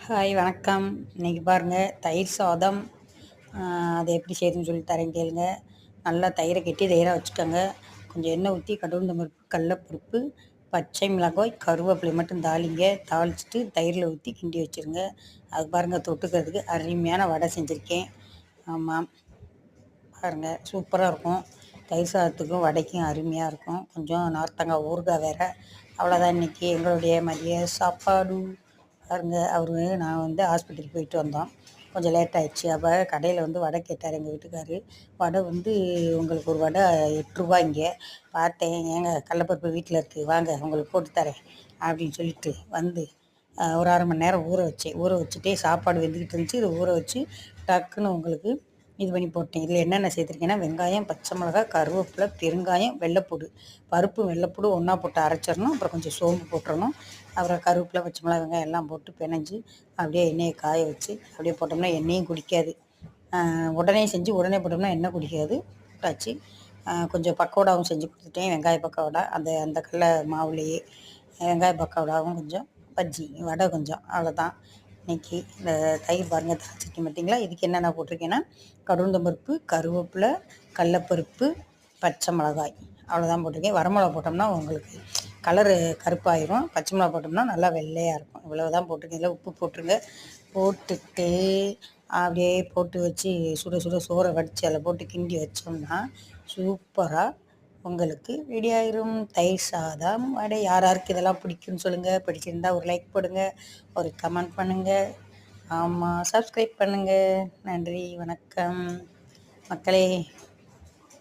Hi வணக்கம். இன்னைக்கு பாருங்கள் தயிர் சாதம். அதை எப்படி செய்யுதுன்னு சொல்லி தரேன் கேளுங்க. நல்லா தயிரை கெட்டி தயிராக வச்சுக்கோங்க. கொஞ்சம் எண்ணெய் ஊற்றி கடுகு பருப்பு கடலப்பருப்பு பச்சை மிளகாய் கருவேப்பிலை மட்டும் தாளிங்க. தாளிச்சிட்டு தயிரில் ஊற்றி கிண்டி வச்சுருங்க. அது பாருங்கள் தொட்டுக்கிறதுக்கு அருமையான வடை செஞ்சுருக்கேன். ஆமாம் பாருங்கள் சூப்பராக இருக்கும். தயிர் சாதத்துக்கும் வடைக்கும் அருமையாக இருக்கும். கொஞ்சம் நார்த்தங்காய் ஊறுகாய் வேறு. அவ்வளோதான் இன்றைக்கி எங்களுடைய மதிய சாப்பாடு. பாருங்க நான் வந்து ஆஸ்பத்திரிக்கு போயிட்டு வந்தோம். கொஞ்சம் லேட் ஆயிடுச்சு. அப்போ கடையில் வந்து வடை கேட்டார் எங்கள் வீட்டுக்காரு. வடை வந்து உங்களுக்கு ஒரு வடை ரூ. 8 இங்கே. பார்த்தேன், ஏங்க கடலப்பருப்பு வீட்டில் இருக்குது, வாங்க உங்களுக்கு போட்டு தரேன் அப்படின்னு சொல்லிட்டு வந்து ஒரு அரை மணி நேரம் ஊற வச்சேன். ஊற வச்சுட்டே சாப்பாடு வெந்துக்கிட்டு இருந்துச்சு. இதை ஊற வச்சு டக்குன்னு உங்களுக்கு இது பண்ணி போட்டேன். இதில் என்னென்ன சேர்த்துருக்கேன்னா வெங்காயம், பச்சை மிளகாய், கருவேப்பிலை, பெருங்காயம், வெள்ளைப்பூடு. பருப்பு வெள்ளைப்பூடு ஒன்றா போட்டு அரைச்சிடணும். அப்புறம் கொஞ்சம் சோம்பு போட்டுறணும். அப்புறம் கருவேப்பிலை, பச்சை மிளகாய், வெங்காயம் எல்லாம் போட்டு பிணைஞ்சி அப்படியே எண்ணெயை காய வச்சு அப்படியே போட்டோம்னா எண்ணெயும் குடிக்காது. உடனே செஞ்சு உடனே போட்டோம்னா எண்ணெய் குடிக்காது. போட்டாச்சு. கொஞ்சம் பக்கோடாவும் செஞ்சு கொடுத்துட்டேன். வெங்காய பக்கோடா அந்த அந்த கடல மாவுலேயே வெங்காய பக்கோடாவும் கொஞ்சம் பஜ்ஜி வடை கொஞ்சம். அவ்வளோதான். இன்றைக்கி இந்த தயிர் பாருங்கள் தாளிச்சிருக்கேன் பார்த்தீங்களா. இதுக்கு என்னென்ன போட்டிருக்கேன்னா கடுகுளுந்தம்பருப்பு, கருவேப்பிலை, கடலப்பருப்பு, பச்சை மிளகாய் அவ்வளோதான் போட்டிருக்கேன். வரமிளகா போட்டோம்னா உங்களுக்கு கலரு கருப்பாயிரும். பச்சை மிளகா போட்டோம்னா நல்லா வெள்ளையாக இருக்கும். இவ்வளோ தான் போட்டிருக்கேன். இதில் உப்பு போட்டுருங்க. போட்டுட்டு அப்படியே போட்டு வச்சு சுட சுட சோறை வடித்து அதில் போட்டு கிண்டி வச்சோம்னா சூப்பராக உங்களுக்கு ரெடி ஆயிரும் தயிர் சாதம் வடை. யார் யாருக்கு இதெல்லாம் பிடிக்கும்னு சொல்லுங்கள். பிடிச்சிருந்தா ஒரு லைக் போடுங்க, ஒரு கமெண்ட் பண்ணுங்கள். ஆமாம், சப்ஸ்கிரைப் பண்ணுங்கள். நன்றி, வணக்கம் மக்களே.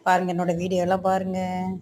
பாருங்கள், என்னோடய வீடியோலாம் பாருங்கள்.